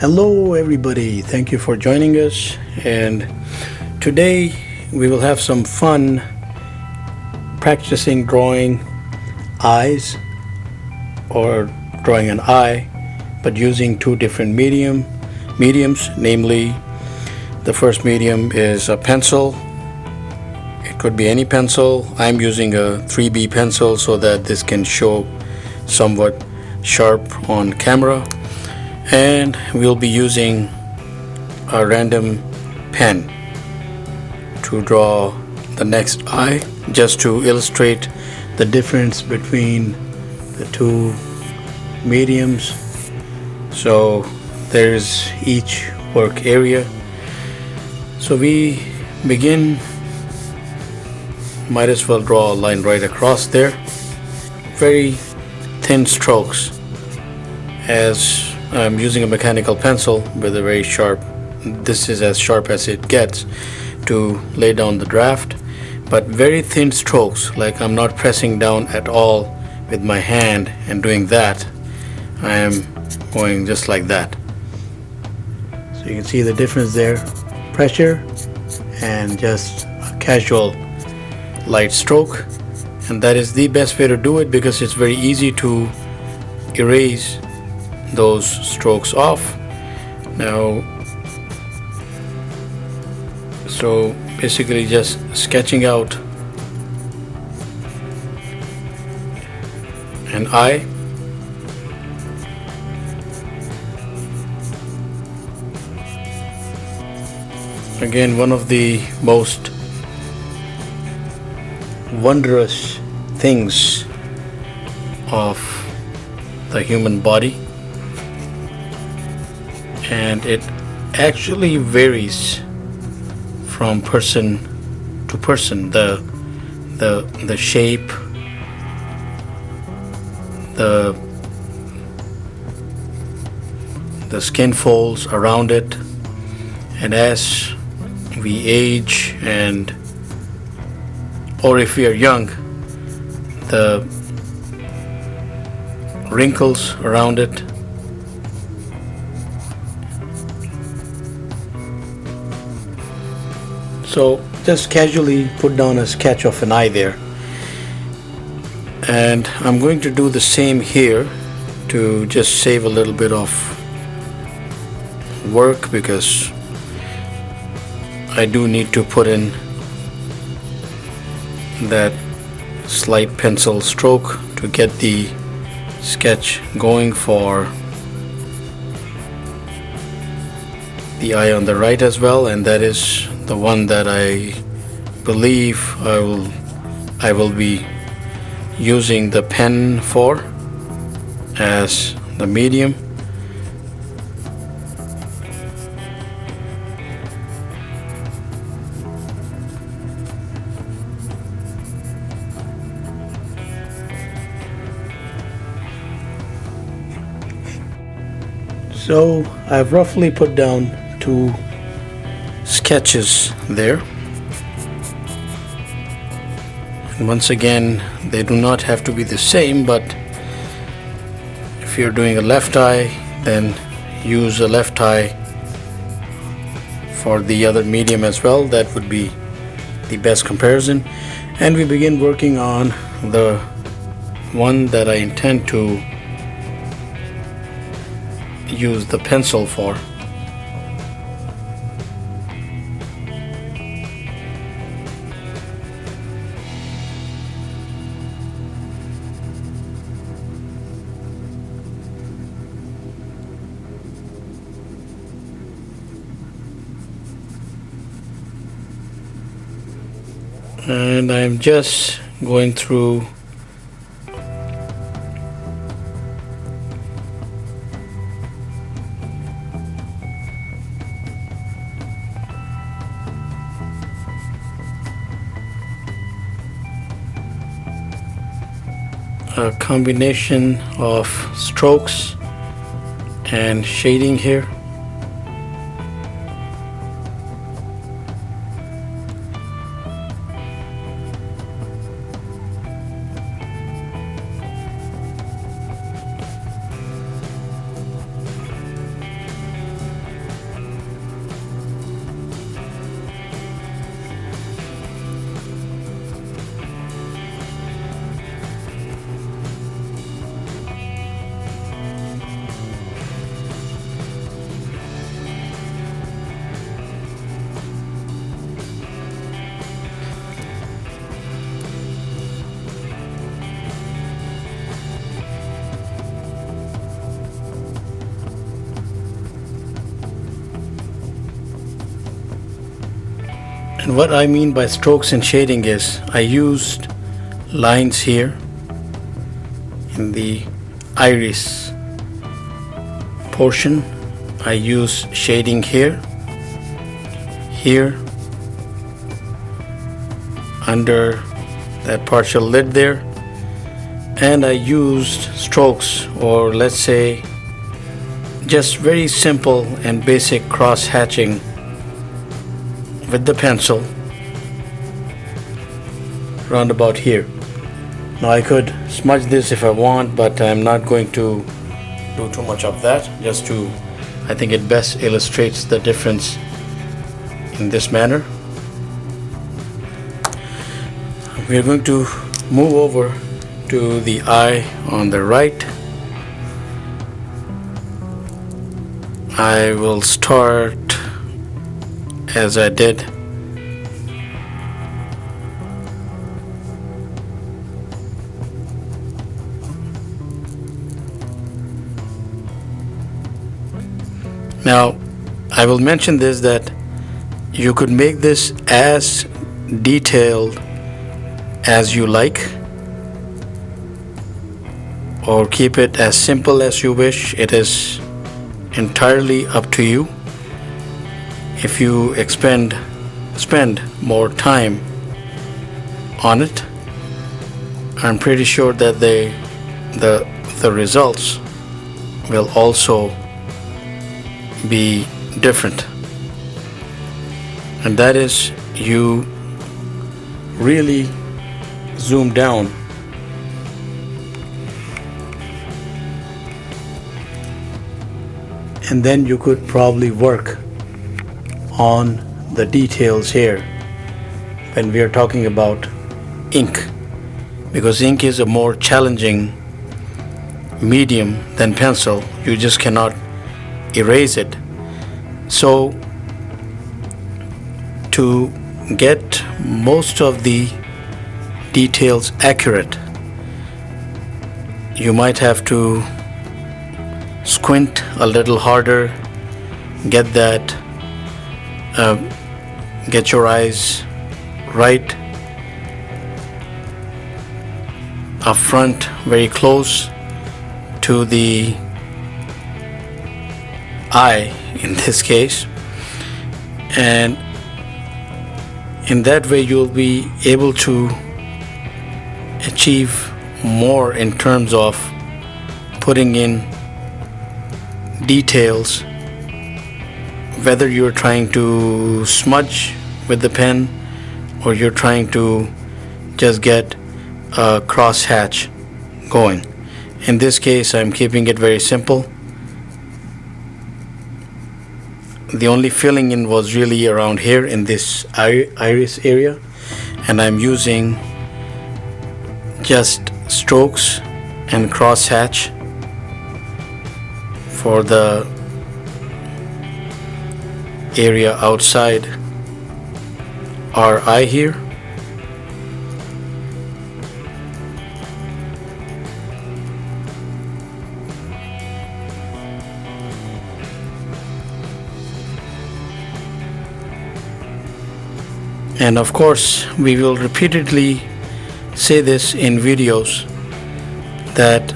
Hello, everybody. Thank you for joining us. And today we will have some fun practicing drawing eyes or drawing an eye, but using two different mediums. Namely, the first medium is a pencil. It could be any pencil. I'm using a 3B pencil so that this can show somewhat sharp on camera. And we'll be using a random pen to draw the next eye, just to illustrate the difference between the two mediums. So there's each work area. So we begin, might as well draw a line right across there. Very thin strokes, as I'm using a mechanical pencil with a very sharp, this is as sharp as it gets to lay down the draft, but very thin strokes, like I'm not pressing down at all with my hand and doing that. I am going just like that. So you can see the difference there, pressure and just a casual light stroke. And that is the best way to do it because it's very easy to erase those strokes off. Now, so basically just sketching out an eye. Again, one of the most wondrous things of the human body, and it actually varies from person to person. The shape, the skin folds around it, and as we age, and or if we are young, the wrinkles around it. So just casually put down a sketch of an eye there. And I'm going to do the same here to just save a little bit of work, because I do need to put in that slight pencil stroke to get the sketch going for the eye on the right as well, and that is the one that I believe I will be using the pen for as the medium. So I've roughly put down two sketches there. And once again, they do not have to be the same, but if you're doing a left eye, then use a left eye for the other medium as well. That would be the best comparison. And we begin working on the one that I intend to use the pencil for. And I'm just going through a combination of strokes and shading here. And what I mean by strokes and shading is I used lines here in the iris portion. I use shading here, under that partial lid there, and I used strokes, or let's say just very simple and basic cross hatching with the pencil round about here. Now I could smudge this if I want, but I'm not going to do too much of that, just to, I think it best illustrates the difference in this manner. We are going to move over to the eye on the right. I will start as I did. Now, I will mention this, that you could make this as detailed as you like, or keep it as simple as you wish. It is entirely up to you. If you spend more time on it, I'm pretty sure that the results will also be different. And that is, you really zoom down and then you could probably work on the details here when we are talking about ink, because ink is a more challenging medium than pencil. You just cannot erase it. So to get most of the details accurate, you might have to squint a little harder, get your eyes right up front, very close to the eye in this case, and in that way you'll be able to achieve more in terms of putting in details, whether you're trying to smudge with the pen or you're trying to just get a cross hatch going. In this case, I'm keeping it very simple. The only filling in was really around here in this iris area, and I'm using just strokes and cross hatch for the area outside our eye here. And of course, we will repeatedly say this in videos that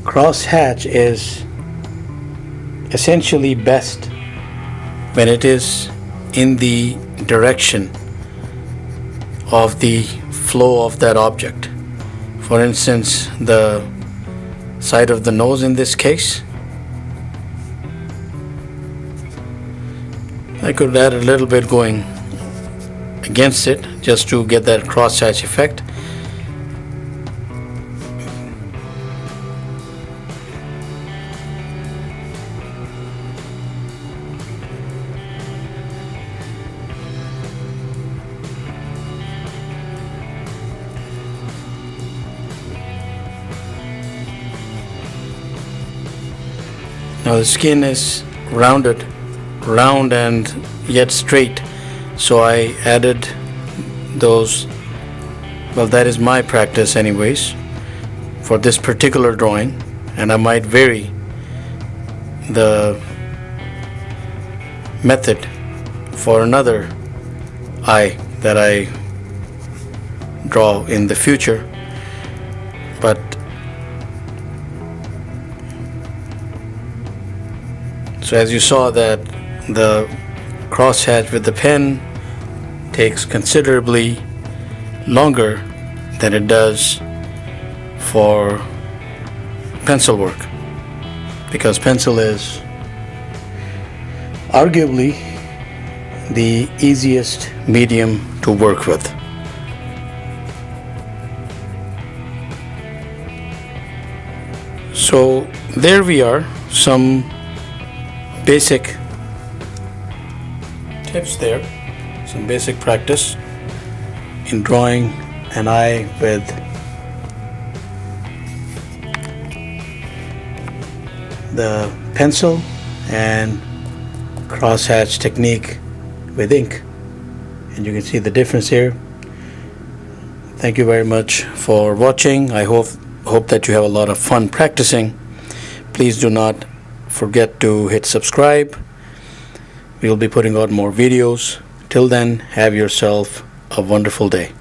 cross hatch is essentially best when it is in the direction of the flow of that object. For instance, the side of the nose in this case, I could add a little bit going against it just to get that cross hatch effect. Now the skin is round and yet straight, so I added those. Well, that is my practice anyways for this particular drawing, and I might vary the method for another eye that I draw in the future. But so as you saw that the crosshatch with the pen takes considerably longer than it does for pencil work, because pencil is arguably the easiest medium to work with. So there we are, some basic tips there, some basic practice in drawing an eye with the pencil and crosshatch technique with ink. And you can see the difference here. Thank you very much for watching. I hope that you have a lot of fun practicing. Please do not forget to hit subscribe. We will be putting out more videos. Till then, have yourself a wonderful day.